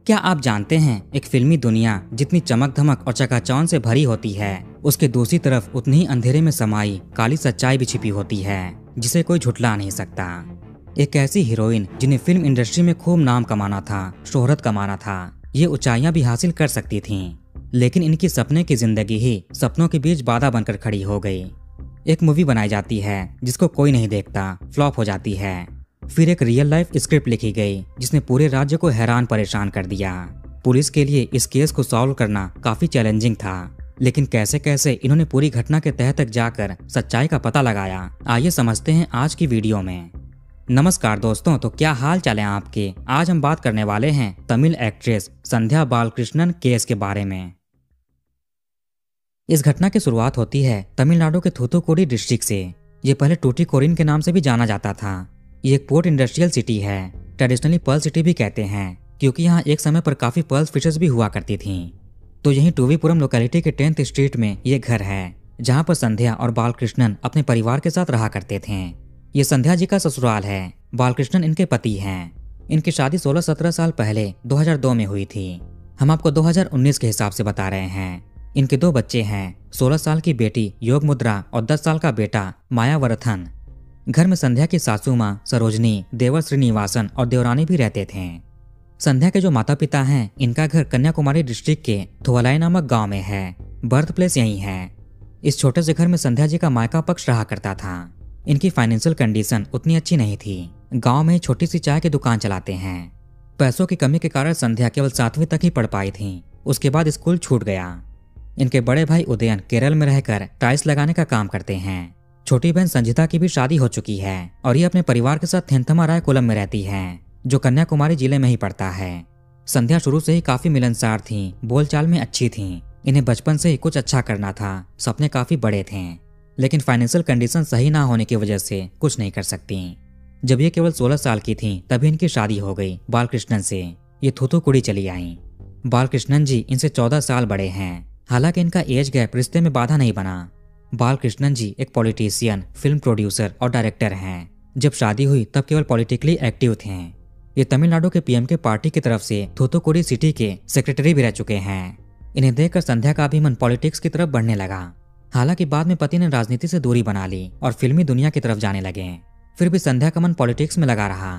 क्या आप जानते हैं एक फिल्मी दुनिया जितनी चमक धमक और चकाचौंध से भरी होती है, उसके दूसरी तरफ उतनी ही अंधेरे में समाई काली सच्चाई भी छिपी होती है जिसे कोई झुठला नहीं सकता। एक ऐसी हीरोइन जिन्हें फिल्म इंडस्ट्री में खूब नाम कमाना था, शोहरत कमाना था, ये ऊंचाइयां भी हासिल कर सकती थीं, लेकिन इनकी सपने की जिंदगी ही सपनों के बीच बाधा बनकर खड़ी हो गई। एक मूवी बनाई जाती है जिसको कोई नहीं देखता, फ्लॉप हो जाती है। फिर एक रियल लाइफ स्क्रिप्ट लिखी गई जिसने पूरे राज्य को हैरान परेशान कर दिया। पुलिस के लिए इस केस को सॉल्व करना काफी चैलेंजिंग था, लेकिन कैसे कैसे इन्होंने पूरी घटना के तह तक जाकर सच्चाई का पता लगाया, आइए समझते हैं आज की वीडियो में। नमस्कार दोस्तों, तो क्या हाल चाल है आपके। आज हम बात करने वाले हैं तमिल एक्ट्रेस संध्या बालकृष्णन केस के बारे में। इस घटना की शुरुआत होती है तमिलनाडु के थूथुकुडी डिस्ट्रिक्ट से। ये पहले टूटीकोरिन के नाम से भी जाना जाता था। ये एक पोर्ट इंडस्ट्रियल सिटी है, ट्रेडिशनली पर्ल सिटी भी कहते हैं, क्योंकि यहाँ एक समय पर काफी पर्ल फिशर्स भी हुआ करती थीं। तो यहीं टूवीपुरम लोकेलिटी के 10th स्ट्रीट में ये घर है जहाँ पर संध्या और बालकृष्णन अपने परिवार के साथ रहा करते थे। ये संध्या जी का ससुराल है, बालकृष्णन इनके पति हैं। इनकी शादी 16-17 साल पहले 2002 में हुई थी। हम आपको 2019 के हिसाब से बता रहे हैं। इनके 2 बच्चे हैं, 16 साल की बेटी योग मुद्रा और 10 साल का बेटा मायावरथन। घर में संध्या की सासू माँ सरोजनी, देवर श्रीनिवासन और देवरानी भी रहते थे। संध्या के जो माता पिता हैं, इनका घर कन्याकुमारी डिस्ट्रिक्ट के थुवलाई नामक गांव में है। बर्थ प्लेस यही है। इस छोटे से घर में संध्या जी का मायका पक्ष रहा करता था। इनकी फाइनेंशियल कंडीशन उतनी अच्छी नहीं थी। गांव में छोटी सी चाय की दुकान चलाते हैं। पैसों की कमी के कारण संध्या केवल 7वीं तक ही पढ़ पाई थी, उसके बाद स्कूल छूट गया। इनके बड़े भाई उदयन केरल में रहकर टाइल्स लगाने का काम करते हैं। छोटी बहन संजिता की भी शादी हो चुकी है और ये अपने परिवार के साथ थेंथमारायकुलम में रहती है, जो कन्याकुमारी जिले में ही पड़ता है। संध्या शुरू से ही काफी मिलनसार थी, बोलचाल में अच्छी थी। इन्हें बचपन से ही कुछ अच्छा करना था, सपने काफी बड़े थे, लेकिन फाइनेंशियल कंडीशन सही ना होने की वजह से कुछ नहीं कर सकती। जब ये केवल 16 साल की थी तभी इनकी शादी हो गई बालकृष्णन से। ये थूथुकुडी चली आई। बालकृष्णन जी इनसे 14 साल बड़े हैं। हालांकि इनका एज गैप रिश्ते में बाधा नहीं बना। बालकृष्णन जी एक पॉलिटिशियन, फिल्म प्रोड्यूसर और डायरेक्टर हैं। जब शादी हुई तब केवल पॉलिटिकली एक्टिव थे। ये तमिलनाडु के पीएम के पार्टी की तरफ से थूथुकुडी सिटी के सेक्रेटरी भी रह चुके हैं। इन्हें देखकर संध्या का भी मन पॉलिटिक्स की तरफ बढ़ने लगा। हालांकि बाद में पति ने राजनीति से दूरी बना ली और फिल्मी दुनिया की तरफ जाने लगे। फिर भी संध्या का मन पॉलिटिक्स में लगा रहा।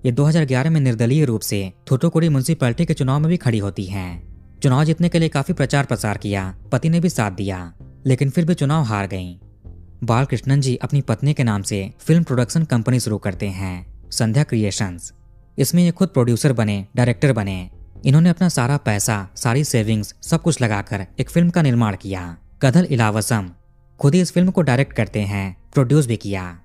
ये 2011 में निर्दलीय रूप से थूथुकुडी म्युनिसिपैलिटी के चुनाव में भी खड़ी होती हैं। चुनाव जीतने के लिए काफी प्रचार प्रसार किया, पति ने भी साथ दिया, लेकिन फिर भी चुनाव हार गईं। बालकृष्णन जी अपनी पत्नी के नाम से फिल्म प्रोडक्शन कंपनी शुरू करते हैं, संध्या क्रिएशंस। इसमें ये खुद प्रोड्यूसर बने, डायरेक्टर बने। इन्होंने अपना सारा पैसा, सारी सेविंग्स सब कुछ लगाकर एक फिल्म का निर्माण किया, कदल इलावसम। खुद ही इस फिल्म को डायरेक्ट करते हैं, प्रोड्यूस भी किया।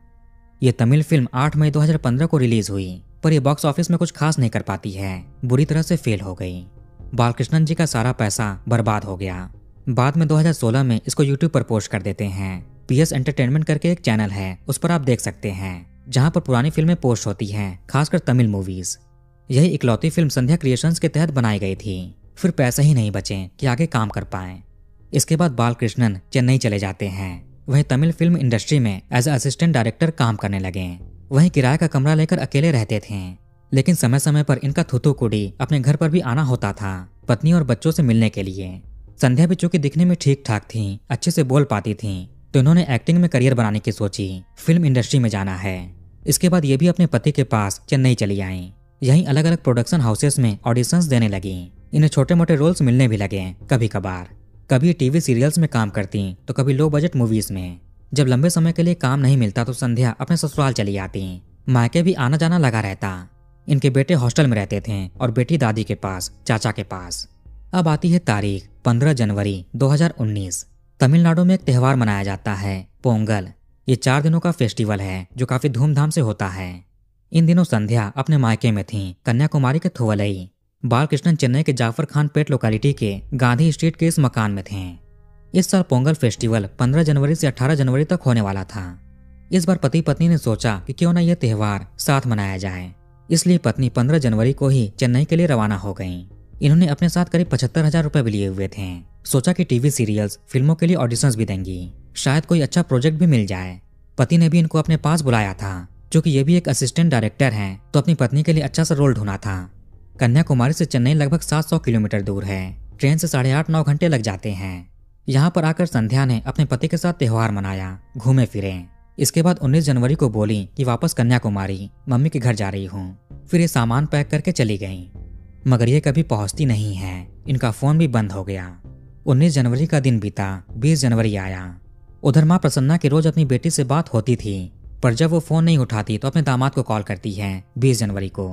ये तमिल फिल्म 8 मई 2015 को रिलीज हुई, पर यह बॉक्स ऑफिस में कुछ खास नहीं कर पाती है, बुरी तरह से फेल हो गई। बालकृष्णन जी का सारा पैसा बर्बाद हो गया। बाद में 2016 में इसको YouTube पर पोस्ट कर देते हैं। PS एंटरटेनमेंट करके एक चैनल है, उस पर आप देख सकते हैं, जहां पर पुरानी फिल्में पोस्ट होती हैं, खासकर तमिल मूवीज। यही इकलौती फिल्म संध्या क्रिएशंस के तहत बनाई गई थी। फिर पैसे ही नहीं बचे कि आगे काम कर पाएं। इसके बाद बालकृष्णन चेन्नई चले जाते हैं। वहीं तमिल फिल्म इंडस्ट्री में एज असिस्टेंट डायरेक्टर काम करने लगे। वहीं किराए का कमरा लेकर अकेले रहते थे, लेकिन समय समय पर इनका थूथुकुडी अपने घर पर भी आना होता था, पत्नी और बच्चों से मिलने के लिए। संध्या भी चूंकि दिखने में ठीक ठाक थी, अच्छे से बोल पाती थी, तो इन्होंने एक्टिंग में करियर बनाने की सोची, फिल्म इंडस्ट्री में जाना है। इसके बाद ये भी अपने पति के पास चेन्नई चली आईं। यहीं अलग अलग प्रोडक्शन हाउसेस में ऑडिशंस देने लगी। इन्हें छोटे मोटे रोल्स मिलने भी लगे कभी कभार। कभी टीवी सीरियल्स में काम करती तो कभी लो बजट मूवीज में। जब लंबे समय के लिए काम नहीं मिलता तो संध्या अपने ससुराल चली आती। मायके भी आना जाना लगा रहता। इनके बेटे हॉस्टल में रहते थे और बेटी दादी के पास, चाचा के पास। अब आती है तारीख 15 जनवरी 2019। तमिलनाडु में एक त्यौहार मनाया जाता है, पोंगल। ये 4 दिनों का फेस्टिवल है जो काफी धूमधाम से होता है। इन दिनों संध्या अपने मायके में थी, कन्याकुमारी के थुवलई। बालकृष्णन चेन्नई के जाफर खान पेट लोकेलिटी के गांधी स्ट्रीट के इस मकान में थे। इस साल पोंगल फेस्टिवल 15 जनवरी से 18 जनवरी तक होने वाला था। इस बार पति पत्नी ने सोचा कि क्यों न यह त्यौहार साथ मनाया जाए, इसलिए पत्नी 15 जनवरी को ही चेन्नई के लिए रवाना हो गईं। इन्होंने अपने साथ करीब 75,000 रुपए भी लिए हुए थे। सोचा कि टीवी सीरियल्स, फिल्मों के लिए ऑडिशंस भी देंगी, शायद कोई अच्छा प्रोजेक्ट भी मिल जाए। पति ने भी इनको अपने पास बुलाया था, क्योंकि ये भी एक असिस्टेंट डायरेक्टर हैं, तो अपनी पत्नी के लिए अच्छा सा रोल ढूंढा था। कन्याकुमारी से चेन्नई लगभग 700 किलोमीटर दूर है। ट्रेन से 8.5-9 घंटे लग जाते हैं। यहाँ पर आकर संध्या ने अपने पति के साथ त्योहार मनाया, घूमे फिरे। इसके बाद 19 जनवरी को बोली कि वापस कन्याकुमारी मम्मी के घर जा रही हूँ। फिर ये सामान पैक करके चली गई, मगर ये कभी पहुँचती नहीं है। इनका फोन भी बंद हो गया। 19 जनवरी का दिन बीता, 20 जनवरी आया। उधर माँ प्रसन्ना की रोज अपनी बेटी से बात होती थी, पर जब वो फोन नहीं उठाती तो अपने दामाद को कॉल करती है 20 जनवरी को।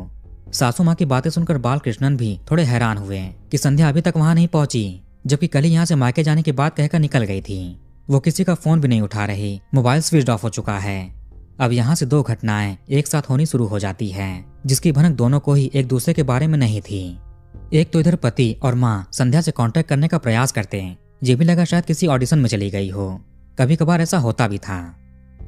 सासू माँ की बातें सुनकर बालकृष्णन भी थोड़े हैरान हुए कि संध्या अभी तक वहां नहीं पहुंची, जबकि कल ही यहाँ से मायके जाने की बात कहकर निकल गई थी। वो किसी का फोन भी नहीं उठा रही, मोबाइल स्विच ऑफ हो चुका है। अब यहाँ से 2 घटनाएं एक साथ होनी शुरू हो जाती है, जिसकी भनक दोनों को ही एक दूसरे के बारे में नहीं थी। एक तो इधर पति और माँ संध्या से कांटेक्ट करने का प्रयास करते हैं। ये भी लगा शायद किसी ऑडिशन में चली गई हो, कभी कभार ऐसा होता भी था।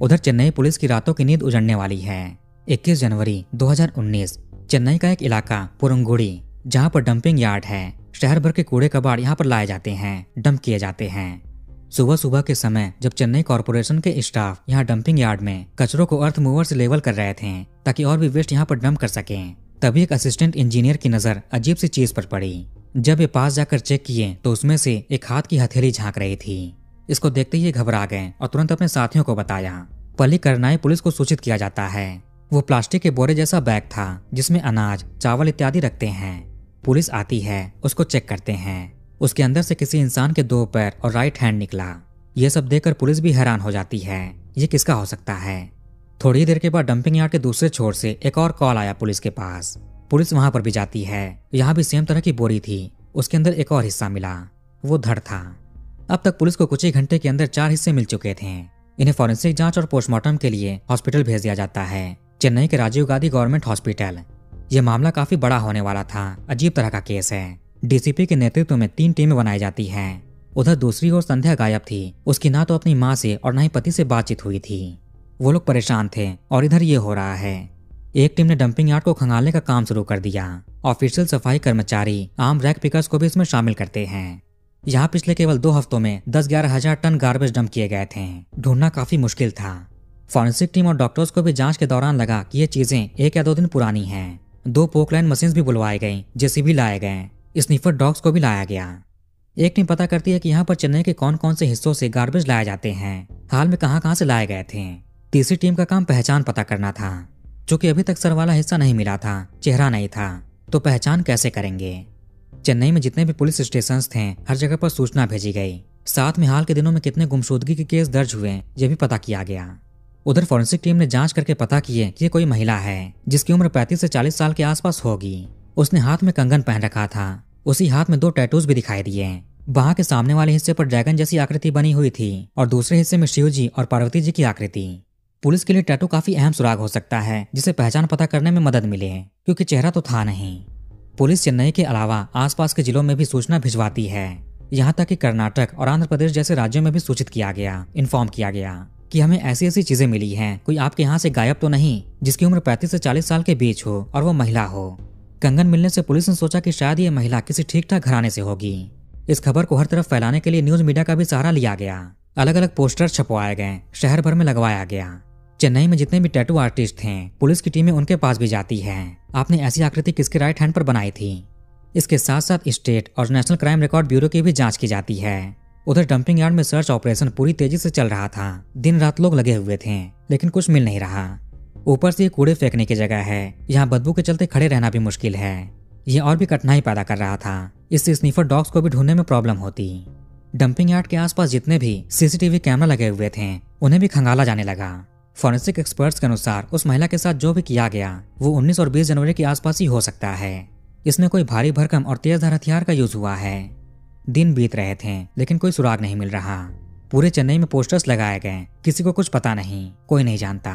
उधर चेन्नई पुलिस की रातों की नींद उजड़ने वाली है। 21 जनवरी 2019 चेन्नई का एक इलाका पुरंगुड़ी, जहाँ पर डंपिंग यार्ड है। शहर भर के कूड़े कबाड़ यहाँ पर लाए जाते हैं, डंप किए जाते हैं। सुबह सुबह के समय जब चेन्नई कॉर्पोरेशन के स्टाफ यहाँ डंपिंग यार्ड में कचरों को अर्थ मूवर से लेवल कर रहे थे ताकि और भी वेस्ट यहाँ पर डंप कर सकें, तभी एक असिस्टेंट इंजीनियर की नजर अजीब सी चीज पर पड़ी। जब ये पास जाकर चेक किए तो उसमें से एक हाथ की हथेली झांक रही थी। इसको देखते ही घबरा गए और तुरंत अपने साथियों को बताया। पल्लीकरनाई पुलिस को सूचित किया जाता है। वो प्लास्टिक के बोरे जैसा बैग था जिसमें अनाज, चावल इत्यादि रखते हैं। पुलिस आती है, उसको चेक करते हैं। उसके अंदर से किसी इंसान के 2 पैर और राइट हैंड निकला। ये सब देखकर पुलिस भी हैरान हो जाती है, ये किसका हो सकता है। थोड़ी देर के बाद डंपिंग यार्ड के दूसरे छोर से एक और कॉल आया पुलिस के पास। पुलिस वहां पर भी जाती है। यहाँ भी सेम तरह की बोरी थी, उसके अंदर एक और हिस्सा मिला, वो धड़ था। अब तक पुलिस को कुछ ही घंटे के अंदर 4 हिस्से मिल चुके थे। इन्हें फॉरेंसिक जांच और पोस्टमार्टम के लिए हॉस्पिटल भेज दिया जाता है, चेन्नई के राजीव गांधी गवर्नमेंट हॉस्पिटल। यह मामला काफी बड़ा होने वाला था, अजीब तरह का केस है। डीसीपी के नेतृत्व में 3 टीमें बनाई जाती हैं। उधर दूसरी ओर संध्या गायब थी। उसकी ना तो अपनी माँ से और ना ही पति से बातचीत हुई थी। वो लोग परेशान थे और इधर ये हो रहा है। एक टीम ने डंपिंग यार्ड को खंगालने का काम शुरू कर दिया। ऑफिशियल सफाई कर्मचारी आम रैक पिकर्स को भी इसमें शामिल करते हैं। यहाँ पिछले केवल 2 हफ्तों में 10-11 हजार टन गार्बेज डंप किए गए थे। ढूंढना काफी मुश्किल था। फॉरेंसिक टीम और डॉक्टर्स को भी जांच के दौरान लगा कि ये चीजें 1 या 2 दिन पुरानी हैं। 2 पोकलाइन मशीन भी बुलवाए गए, जेसीबी लाए गए, स्नीफर डॉग्स को भी लाया गया। एक टीम पता करती है कि यहाँ पर चेन्नई के कौन कौन से हिस्सों से गार्बेज लाए जाते हैं, हाल में कहाँ कहाँ से लाए गए थे। तीसरी टीम का काम पहचान पता करना था। चूंकि अभी तक सर वाला हिस्सा नहीं मिला था, चेहरा नहीं था, तो पहचान कैसे करेंगे। चेन्नई में जितने भी पुलिस स्टेशन थे हर जगह पर सूचना भेजी गई। साथ में हाल के दिनों में कितने गुमशुदगी के केस दर्ज हुए ये भी पता किया गया। उधर फॉरेंसिक टीम ने जांच करके पता किए कि ये कोई महिला है जिसकी उम्र 35 से 40 साल के आसपास होगी। उसने हाथ में कंगन पहन रखा था। उसी हाथ में 2 टैटूज भी दिखाई दिए। बाह के सामने वाले हिस्से पर ड्रैगन जैसी आकृति बनी हुई थी और दूसरे हिस्से में शिव जी और पार्वती जी की आकृति। पुलिस के लिए टैटू काफी अहम सुराग हो सकता है जिसे पहचान पता करने में मदद मिले, क्योंकि चेहरा तो था नहीं। पुलिस चेन्नई के अलावा आसपास के जिलों में भी सूचना भिजवाती है। यहाँ तक कि कर्नाटक और आंध्र प्रदेश जैसे राज्यों में भी सूचित किया गया, इन्फॉर्म किया गया कि हमें ऐसी ऐसी चीजें मिली हैं। कोई आपके यहाँ से गायब तो नहीं जिसकी उम्र 35 से 40 साल के बीच हो और वो महिला हो। कंगन मिलने से पुलिस ने सोचा कि शायद ये महिला किसी ठीक ठाक घराने से होगी। इस खबर को हर तरफ फैलाने के लिए न्यूज मीडिया का भी सहारा लिया गया। अलग अलग पोस्टर छपवाए गए, शहर भर में लगवाया गया। चेन्नई में जितने भी टैटू आर्टिस्ट हैं, पुलिस की टीमें उनके पास भी जाती हैं। आपने ऐसी आकृति किसके राइट हैंड पर बनाई थी। इसके साथ साथ स्टेट और नेशनल क्राइम रिकॉर्ड ब्यूरो की भी जांच की जाती है। उधर डंपिंग यार्ड में सर्च ऑपरेशन पूरी तेजी से चल रहा था। दिन रात लोग लगे हुए थे, लेकिन कुछ मिल नहीं रहा। ऊपर से ये कूड़े फेंकने की जगह है, यहाँ बदबू के चलते खड़े रहना भी मुश्किल है। ये और भी कठिनाई पैदा कर रहा था। इससे स्नीफर डॉग्स को भी ढूंढने में प्रॉब्लम होती। डंपिंग यार्ड के आसपास जितने भी सीसीटीवी कैमरा लगे हुए थे उन्हें भी खंगाला जाने लगा। फॉरेंसिक एक्सपर्ट्स के अनुसार उस महिला के साथ जो भी किया गया वो 19 और 20 जनवरी के आसपास ही हो सकता है। इसमें कोई भारी भरकम और तेजधार हथियार का यूज हुआ है। दिन बीत रहे थे लेकिन कोई सुराग नहीं मिल रहा। पूरे चेन्नई में पोस्टर्स लगाए गए, किसी को कुछ पता नहीं, कोई नहीं जानता।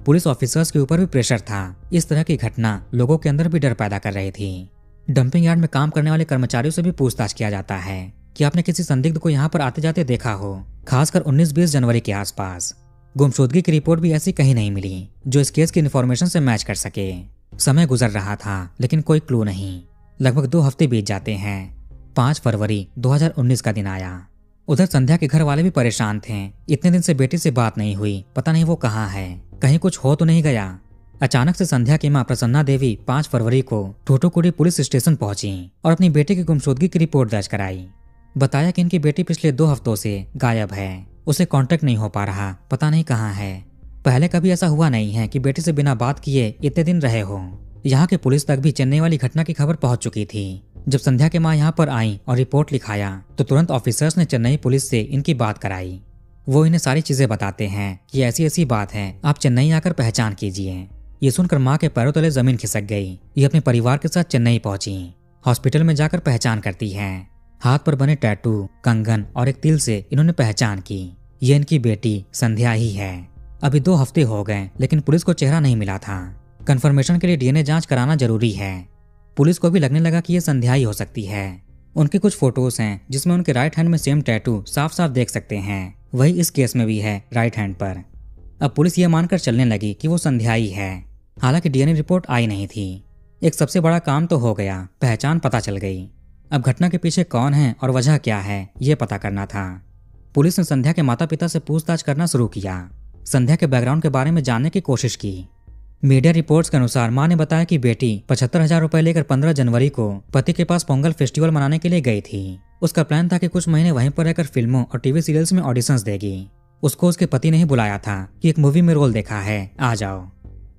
पुलिस ऑफिसर्स के ऊपर भी प्रेशर था। इस तरह की घटना लोगों के अंदर भी डर पैदा कर रही थी। डंपिंग यार्ड में काम करने वाले कर्मचारियों से भी पूछताछ किया जाता है कि आपने किसी संदिग्ध को यहाँ पर आते जाते देखा हो, खासकर 19-20 जनवरी के आसपास। गुमशुदगी की रिपोर्ट भी ऐसी कहीं नहीं मिली जो इस केस की इन्फॉर्मेशन से मैच कर सके। समय गुजर रहा था लेकिन कोई क्लू नहीं। लगभग 2 हफ्ते बीत जाते हैं। 5 फरवरी 2019 का दिन आया। उधर संध्या के घर वाले भी परेशान थे। इतने दिन से बेटी से बात नहीं हुई, पता नहीं वो कहाँ है, कहीं कुछ हो तो नहीं गया। अचानक से संध्या की मां प्रसन्ना देवी 5 फरवरी को थूथुकुडी पुलिस स्टेशन पहुंची और अपनी बेटी की गुमशुदगी की रिपोर्ट दर्ज कराई। बताया कि इनकी बेटी पिछले 2 हफ्तों से गायब है, उसे कांटेक्ट नहीं हो पा रहा, पता नहीं कहाँ है। पहले कभी ऐसा हुआ नहीं है कि बेटी से बिना बात किए इतने दिन रहे हो। यहाँ के पुलिस तक भी चेन्नई वाली घटना की खबर पहुंच चुकी थी। जब संध्या के मां यहाँ पर आई और रिपोर्ट लिखाया तो तुरंत ऑफिसर्स ने चेन्नई पुलिस से इनकी बात कराई। वो इन्हें सारी चीजें बताते हैं कि ऐसी ऐसी बात है, आप चेन्नई आकर पहचान कीजिए। ये सुनकर माँ के पैरों तले जमीन खिसक गई। ये अपने परिवार के साथ चेन्नई पहुंची। हॉस्पिटल में जाकर पहचान करती है। हाथ पर बने टैटू, कंगन और एक तिल से इन्होंने पहचान की। ये इनकी बेटी संध्या ही है। अभी 2 हफ्ते हो गए लेकिन पुलिस को चेहरा नहीं मिला था। कंफर्मेशन के लिए डीएनए जांच कराना जरूरी है। पुलिस को भी लगने लगा कि ये संध्या ही हो सकती है। उनकी कुछ फोटोज हैं जिसमें उनके राइट हैंड में सेम टैटू साफ साफ देख सकते हैं। वही इस केस में भी है, राइट हैंड पर। अब पुलिस ये मानकर चलने लगी कि वो संध्या ही है। हालांकि डीएनए रिपोर्ट आई नहीं थी। एक सबसे बड़ा काम तो हो गया, पहचान पता चल गई। अब घटना के पीछे कौन है और वजह क्या है ये पता करना था। पुलिस ने संध्या के माता पिता से पूछताछ करना शुरू किया। संध्या के बैकग्राउंड के बारे में जानने की कोशिश की। मीडिया रिपोर्ट्स के अनुसार मां ने बताया कि बेटी 75,000 रुपए लेकर 15 जनवरी को पति के पास पोंगल फेस्टिवल मनाने के लिए गई थी। उसका प्लान था कि कुछ महीने वहीं पर रहकर फिल्मों और टीवी सीरियल्स में ऑडिशंस देगी। उसको उसके पति ने ही बुलाया था कि एक मूवी में रोल देखा है, आ जाओ।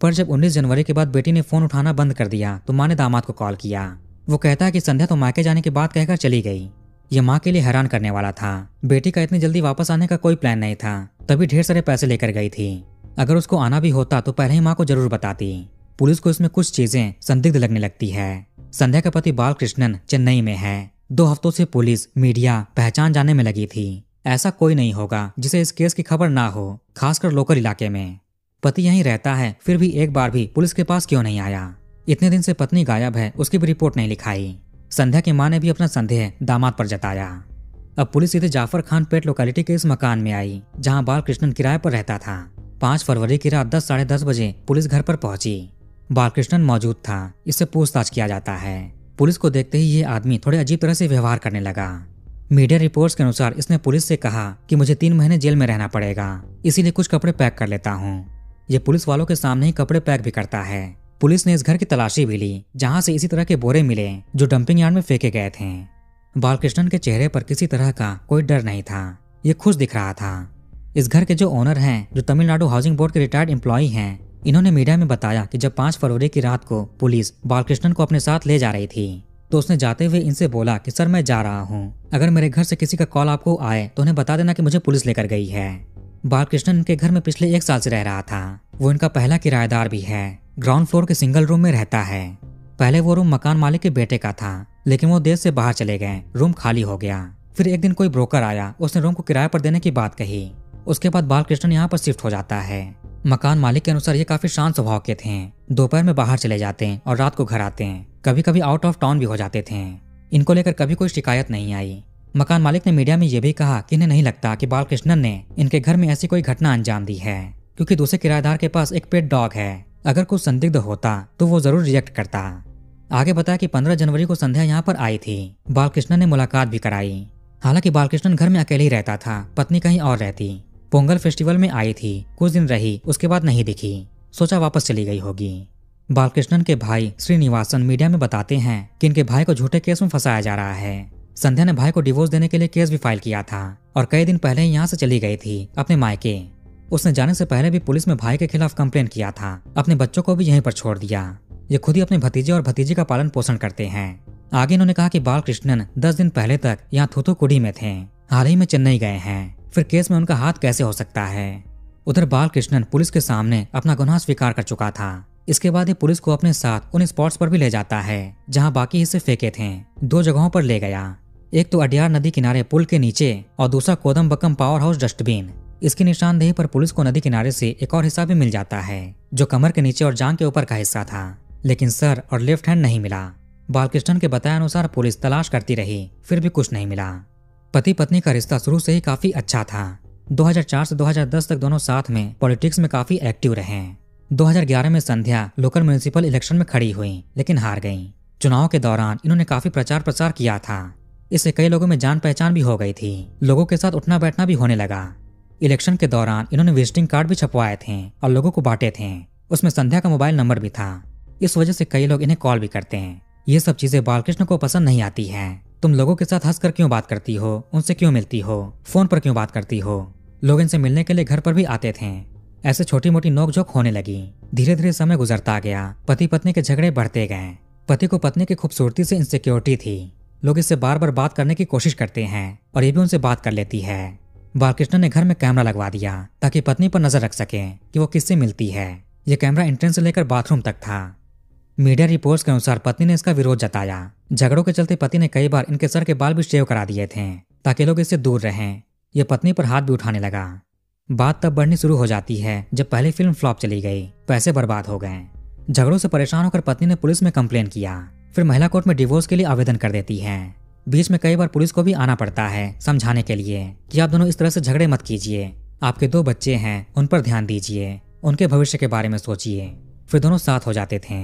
पर जब 19 जनवरी के बाद बेटी ने फोन उठाना बंद कर दिया तो मां ने दामाद को कॉल किया। वो कहता है कि संध्या तो मायके जाने की बात कहकर चली गई। ये माँ के लिए हैरान करने वाला था। बेटी का इतनी जल्दी वापस आने का कोई प्लान नहीं था, तभी ढेर सारे पैसे लेकर गई थी। अगर उसको आना भी होता तो पहले ही माँ को जरूर बताती। पुलिस को इसमें कुछ चीजें संदिग्ध लगने लगती है। संध्या का पति बालकृष्णन चेन्नई में है। 2 हफ्तों से पुलिस, मीडिया पहचान जानने में लगी थी। ऐसा कोई नहीं होगा जिसे इस केस की खबर ना हो, खासकर लोकल इलाके में। पति यहीं रहता है, फिर भी एक बार भी पुलिस के पास क्यों नहीं आया? इतने दिन से पत्नी गायब है, उसकी भी रिपोर्ट नहीं लिखाई। संध्या की मां ने भी अपना संदेह दामाद पर जताया। अब पुलिस सीधे जाफर खान पेट लोकेलिटी के इस मकान में आई जहां बालकृष्णन किराए पर रहता था। 5 फरवरी की रात 10 साढ़े 10 बजे पुलिस घर पर पहुंची। बालकृष्णन मौजूद था। इससे पूछताछ किया जाता है। पुलिस को देखते ही ये आदमी थोड़े अजीब तरह से व्यवहार करने लगा। मीडिया रिपोर्ट्स के अनुसार इसने पुलिस से कहा कि मुझे 3 महीने जेल में रहना पड़ेगा, इसीलिए कुछ कपड़े पैक कर लेता हूँ। ये पुलिस वालों के सामने ही कपड़े पैक भी करता है। पुलिस ने इस घर की तलाशी भी ली जहां से इसी तरह के बोरे मिले जो डंपिंग यार्ड में फेंके गए थे। बालकृष्णन के चेहरे पर किसी तरह का कोई डर नहीं था। ये खुश दिख रहा था। इस घर के जो ओनर हैं, जो तमिलनाडु हाउसिंग बोर्ड के रिटायर्ड एम्प्लॉई हैं, इन्होंने मीडिया में बताया कि जब 5 फरवरी की रात को पुलिस बालकृष्णन को अपने साथ ले जा रही थी तो उसने जाते हुए इनसे बोला कि सर मैं जा रहा हूँ, अगर मेरे घर से किसी का कॉल आपको आए तो उन्हें बता देना कि मुझे पुलिस लेकर गई है। बालकृष्णन इनके घर में पिछले 1 साल से रह रहा था। वो इनका पहला किराएदार भी है। ग्राउंड फ्लोर के सिंगल रूम में रहता है। पहले वो रूम मकान मालिक के बेटे का था, लेकिन वो देश से बाहर चले गए, रूम खाली हो गया। फिर एक दिन कोई ब्रोकर आया, उसने रूम को किराए पर देने की बात कही। उसके बाद बालकृष्णन यहाँ पर शिफ्ट हो जाता है। मकान मालिक के अनुसार ये काफी शांत स्वभाव के थे। दोपहर में बाहर चले जाते हैं और रात को घर आते हैं। कभी कभी आउट ऑफ टाउन भी हो जाते थे। इनको लेकर कभी कोई शिकायत नहीं आई। मकान मालिक ने मीडिया में ये भी कहा कि इन्हें नहीं लगता कि बालकृष्णन ने इनके घर में ऐसी कोई घटना अंजाम दी है, क्योंकि दूसरे किराएदार के पास एक पेट डॉग है। अगर कुछ संदिग्ध होता तो वो जरूर रिएक्ट करता। आगे बताया कि 15 जनवरी को संध्या यहाँ पर आई थी। बालकृष्णन ने मुलाकात भी कराई। हालांकि बालकृष्णन घर में अकेले ही रहता था, पत्नी कहीं और रहती। पोंगल फेस्टिवल में आई थी, कुछ दिन रही, उसके बाद नहीं दिखी। सोचा वापस चली गई होगी। बालकृष्णन के भाई श्रीनिवासन मीडिया में बताते हैं कि इनके भाई को झूठे केस में फंसाया जा रहा है। संध्या ने भाई को डिवोर्स देने के लिए केस भी फाइल किया था और कई दिन पहले ही यहाँ से चली गई थी अपने मायके। उसने जाने से पहले भी पुलिस में भाई के खिलाफ कंप्लेंट किया था। अपने बच्चों को भी यहीं पर छोड़ दिया। ये खुद ही अपने भतीजे और भतीजी का पालन पोषण करते हैं। आगे इन्होंने कहा कि बालकृष्णन 10 दिन पहले तक यहाँ थूथुकुडी में थे, हाल ही में चेन्नई गए हैं। फिर केस में उनका हाथ कैसे हो सकता है? उधर बालकृष्णन पुलिस के सामने अपना गुनाह स्वीकार कर चुका था। इसके बाद ये पुलिस को अपने साथ उन स्पॉट्स पर भी ले जाता है जहाँ बाकी हिस्से फेंके थे। 2 जगहों पर ले गया। एक तो अडियार नदी किनारे पुल के नीचे और दूसरा कोदमबक्कम पावर हाउस डस्टबिन। इसकी निशानदेही पर पुलिस को नदी किनारे से एक और हिस्सा भी मिल जाता है जो कमर के नीचे और जांग के ऊपर का हिस्सा था, लेकिन सर और लेफ्ट हैंड नहीं मिला। बालकृष्णन के बताए अनुसार पुलिस तलाश करती रही, फिर भी कुछ नहीं मिला। पति पत्नी का रिश्ता शुरू से ही काफी अच्छा था। 2004 से 2010 तक दोनों साथ में पॉलिटिक्स में काफी एक्टिव रहे। 2011 में संध्या लोकल म्युनिसिपल इलेक्शन में खड़ी हुई लेकिन हार गईं। चुनाव के दौरान इन्होंने काफी प्रचार प्रसार किया था। इससे कई लोगों में जान पहचान भी हो गई थी। लोगों के साथ उठना बैठना भी होने लगा। इलेक्शन के दौरान इन्होंने विजिटिंग कार्ड भी छपवाए थे और लोगों को बांटे थे। उसमें संध्या का मोबाइल नंबर भी था। इस वजह से कई लोग इन्हें कॉल भी करते हैं। ये सब चीजें बालकृष्ण को पसंद नहीं आती हैं। तुम लोगों के साथ हंसकर क्यों बात करती हो, उनसे क्यों मिलती हो, फोन पर क्यों बात करती हो। लोग इनसे मिलने के लिए घर पर भी आते थे। ऐसे छोटी मोटी नोकझोंक होने लगी। धीरे धीरे समय गुजरता गया। पति पत्नी के झगड़े बढ़ते गए। पति को पत्नी की खूबसूरती से इनसिक्योरिटी थी। लोग इससे बार बार बात करने की कोशिश करते हैं और ये भी उनसे बात कर लेती है। बालकृष्ण ने घर में कैमरा लगवा दिया ताकि पत्नी पर नजर रख सके कि वो किससे मिलती है। ये कैमरा एंट्रेंस से लेकर बाथरूम तक था। मीडिया रिपोर्ट्स के अनुसार पत्नी ने इसका विरोध जताया। झगड़ों के चलते पति ने कई बार इनके सर के बाल भी शेव करा दिए थे ताकि लोग इससे दूर रहें। ये पत्नी पर हाथ भी उठाने लगा। बात तब बढ़नी शुरू हो जाती है जब पहली फिल्म फ्लॉप चली गई, पैसे बर्बाद हो गए। झगड़ों से परेशान होकर पत्नी ने पुलिस में कंप्लेन किया। फिर महिला कोर्ट में डिवोर्स के लिए आवेदन कर देती है। बीच में कई बार पुलिस को भी आना पड़ता है समझाने के लिए कि आप दोनों इस तरह से झगड़े मत कीजिए। आपके 2 बच्चे हैं, उन पर ध्यान दीजिए, उनके भविष्य के बारे में सोचिए। फिर दोनों साथ हो जाते थे।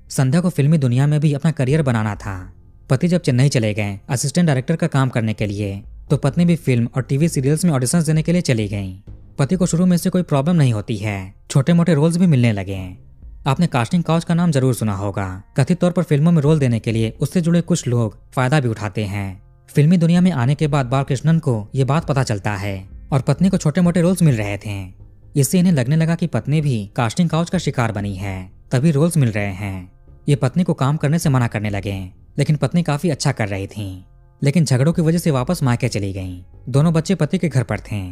संध्या को फिल्मी दुनिया में भी अपना करियर बनाना था। पति जब चेन्नई चले गए असिस्टेंट डायरेक्टर का काम करने के लिए, तो पत्नी भी फिल्म और टीवी सीरियल्स में ऑडिशंस देने के लिए चली गई। पति को शुरू में से कोई प्रॉब्लम नहीं होती है, छोटे मोटे रोल्स भी मिलने लगे। आपने कास्टिंग काउच का नाम जरूर सुना होगा। कथित तौर पर फिल्मों में रोल देने के लिए उससे जुड़े कुछ लोग फायदा भी उठाते हैं। फिल्मी दुनिया में आने के बाद बालकृष्णन को ये बात पता चलता है और पत्नी को छोटे मोटे रोल्स मिल रहे थे। इससे इन्हें लगने लगा कि पत्नी भी कास्टिंग काउच का शिकार बनी है, तभी रोल्स मिल रहे हैं। ये पत्नी को काम करने से मना करने लगे, लेकिन पत्नी काफी अच्छा कर रही थी। लेकिन झगड़ों की वजह से वापस मायके चली गईं। दोनों बच्चे पति के घर पर थे।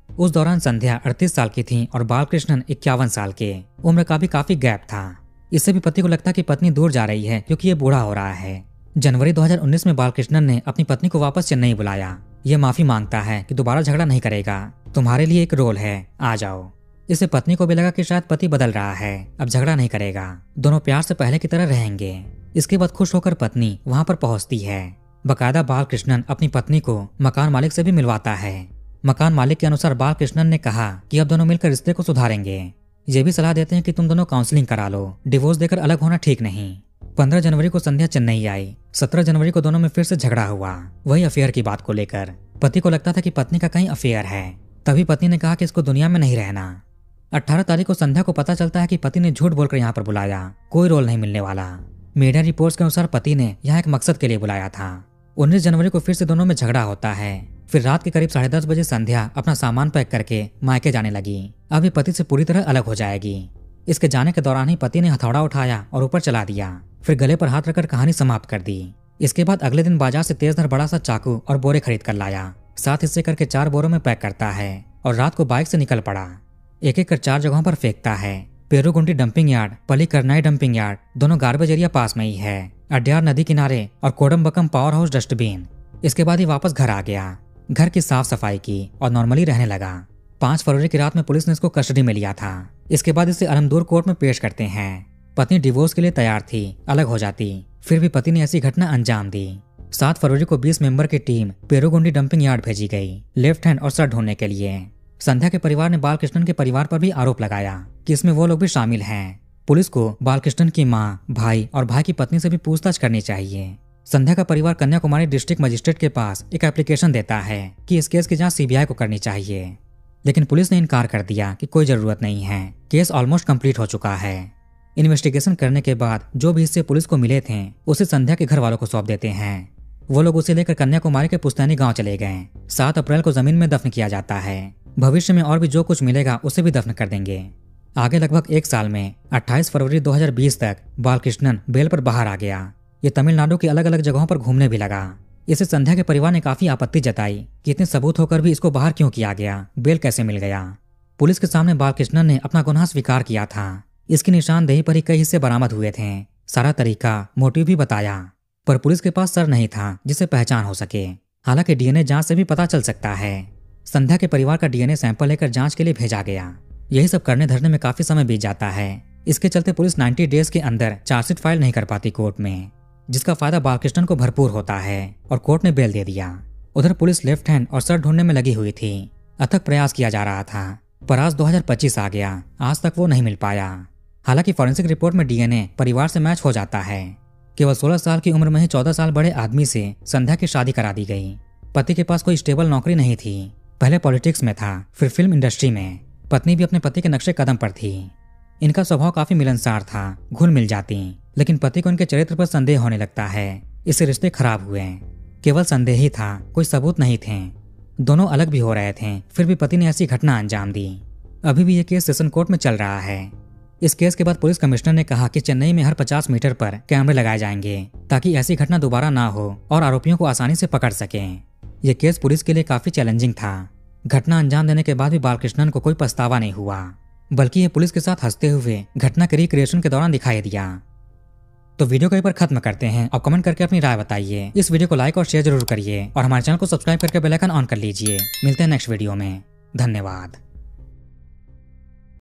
उस दौरान संध्या 38 साल की थी और बालकृष्णन 51 साल के। उम्र का भी काफी गैप था। इससे भी पति को लगता कि पत्नी दूर जा रही है क्योंकि ये बूढ़ा हो रहा है। जनवरी 2019 में बालकृष्णन ने अपनी पत्नी को वापस चेन्नई बुलाया। ये माफी मांगता है कि दोबारा झगड़ा नहीं करेगा, तुम्हारे लिए एक रोल है, आ जाओ। इससे पत्नी को भी लगा कि शायद पति बदल रहा है, अब झगड़ा नहीं करेगा, दोनों प्यार से पहले की तरह रहेंगे। इसके बाद खुश होकर पत्नी वहां पर पहुंचती है। बकायदा बालकृष्णन अपनी पत्नी को मकान मालिक से भी मिलवाता है। मकान मालिक के अनुसार बालकृष्णन ने कहा कि अब दोनों मिलकर रिश्ते को सुधारेंगे। ये भी सलाह देते हैं कि तुम दोनों काउंसलिंग करा लो, डिवोर्स देकर अलग होना ठीक नहीं। 15 जनवरी को संध्या चेन्नई आई। 17 जनवरी को दोनों में फिर से झगड़ा हुआ, वही अफेयर की बात को लेकर। पति को लगता था कि पत्नी का कहीं अफेयर है, तभी पत्नी ने कहा कि इसको दुनिया में नहीं रहना। 18 तारीख को संध्या को पता चलता है कि पति ने झूठ बोलकर यहाँ पर बुलाया, कोई रोल नहीं मिलने वाला। मीडिया रिपोर्ट्स के अनुसार पति ने यहाँ एक मकसद के लिए बुलाया था। 19 जनवरी को फिर से दोनों में झगड़ा होता है। फिर रात के करीब 10:30 बजे संध्या अपना सामान पैक करके मायके जाने लगी। अब ये पति से पूरी तरह अलग हो जाएगी। इसके जाने के दौरान ही पति ने हथौड़ा उठाया और ऊपर चला दिया। फिर गले पर हाथ रखकर कहानी समाप्त कर दी। इसके बाद अगले दिन बाजार से तेज धार बड़ा सा चाकू और बोरे खरीद कर लाया। 7 हिस्से करके 4 बोरों में पैक करता है और रात को बाइक से निकल पड़ा। एक एक कर 4 जगहों पर फेंकता है। पेरूगुंडी डंपिंग यार्ड, पलीकरनाई डंपिंग यार्ड, दोनों गार्बेज एरिया पास में ही है। अड्यार नदी किनारे और कोडम्बक्कम पावर हाउस डस्टबिन। इसके बाद ही वापस घर आ गया। घर की साफ सफाई की और नॉर्मली रहने लगा। 5 फरवरी की रात में पुलिस ने इसको कस्टडी में लिया था। इसके बाद इसे अलमदूर कोर्ट में पेश करते हैं। पत्नी डिवोर्स के लिए तैयार थी, अलग हो जाती, फिर भी पति ने ऐसी घटना अंजाम दी। 7 फरवरी को 20 मेंबर की टीम पेरूगुंडी डंपिंग यार्ड भेजी गई लेफ्ट हैंड और सर ढूंढने के लिए। संध्या के परिवार ने बालकृष्णन के परिवार पर भी आरोप लगाया कि इसमें वो लोग भी शामिल हैं। पुलिस को बालकृष्णन की मां, भाई और भाई की पत्नी से भी पूछताछ करनी चाहिए। संध्या का परिवार कन्याकुमारी डिस्ट्रिक्ट मजिस्ट्रेट के पास एक एप्लीकेशन देता है कि इस केस की जांच सीबीआई को करनी चाहिए, लेकिन पुलिस ने इनकार कर दिया कि कोई जरूरत नहीं है, केस ऑलमोस्ट कंप्लीट हो चुका है। इन्वेस्टिगेशन करने के बाद जो भी हिस्से पुलिस को मिले थे उसे संध्या के घर वालों को सौंप देते हैं। वो लोग उसे लेकर कन्याकुमारी के पुस्तैनी गांव चले गए। 7 अप्रैल को जमीन में दफन किया जाता है। भविष्य में और भी जो कुछ मिलेगा उसे भी दफन कर देंगे। आगे लगभग 1 साल में 28 फरवरी 2020 तक बालकृष्णन बेल पर बाहर आ गया। ये तमिलनाडु की अलग अलग जगहों पर घूमने भी लगा। इसे संध्या के परिवार ने काफी आपत्ति जताई कि इतने सबूत होकर भी इसको बाहर क्यों किया गया, बेल कैसे मिल गया। पुलिस के सामने बालकृष्णन ने अपना गुनाह स्वीकार किया था। इसकी निशानदेही पर ही कई हिस्से बरामद हुए थे। सारा तरीका, मोटिव भी बताया, पर पुलिस के पास सर नहीं था जिसे पहचान हो सके। हालांकि डीएनए जांच से भी पता चल सकता है। संध्या के परिवार का डीएनए सैंपल लेकर जांच के लिए भेजा गया। यही सब करने धरने में काफी समय बीत जाता है। इसके चलते पुलिस 90 डेज के अंदर चार्जशीट फाइल नहीं कर पाती कोर्ट में, जिसका फायदा बालकृष्णन को भरपूर होता है और कोर्ट ने बेल दे दिया। उधर पुलिस लेफ्ट हैंड और सर ढूंढने में लगी हुई थी। अथक प्रयास किया जा रहा था, पर आज 2025 आ गया, आज तक वो नहीं मिल पाया। हालांकि फॉरेंसिक रिपोर्ट में डीएनए परिवार से मैच हो जाता है। केवल 16 साल की उम्र में ही 14 साल बड़े आदमी से संध्या की शादी करा दी गई। पति के पास कोई स्टेबल नौकरी नहीं थी, पहले पॉलिटिक्स में था, फिर फिल्म इंडस्ट्री में। पत्नी भी अपने पति के नक्शे कदम पर थी। इनका स्वभाव काफी मिलनसार था, घुल मिल जाती, लेकिन पति को इनके चरित्र पर संदेह होने लगता है। इससे रिश्ते खराब हुए। केवल संदेह ही था, कोई सबूत नहीं थे। दोनों अलग भी हो रहे थे, फिर भी पति ने ऐसी घटना अंजाम दी। अभी भी ये केस सेशन कोर्ट में चल रहा है। इस केस के बाद पुलिस कमिश्नर ने कहा कि चेन्नई में हर 50 मीटर पर कैमरे लगाए जाएंगे ताकि ऐसी घटना दोबारा ना हो और आरोपियों को आसानी से पकड़ सकें। यह केस पुलिस के लिए काफी चैलेंजिंग था। घटना अंजाम देने के बाद भी बालकृष्णन को कोई पछतावा नहीं हुआ, बल्कि ये पुलिस के साथ हंसते हुए घटना के रिक्रिएशन के दौरान दिखाई दिया। तो वीडियो को यहीं पर खत्म करते हैं। अब कमेंट करके अपनी राय बताइए। इस वीडियो को लाइक और शेयर जरूर करिए और हमारे चैनल को सब्सक्राइब करके बेल आइकन ऑन कर लीजिए। मिलते हैं नेक्स्ट वीडियो में। धन्यवाद।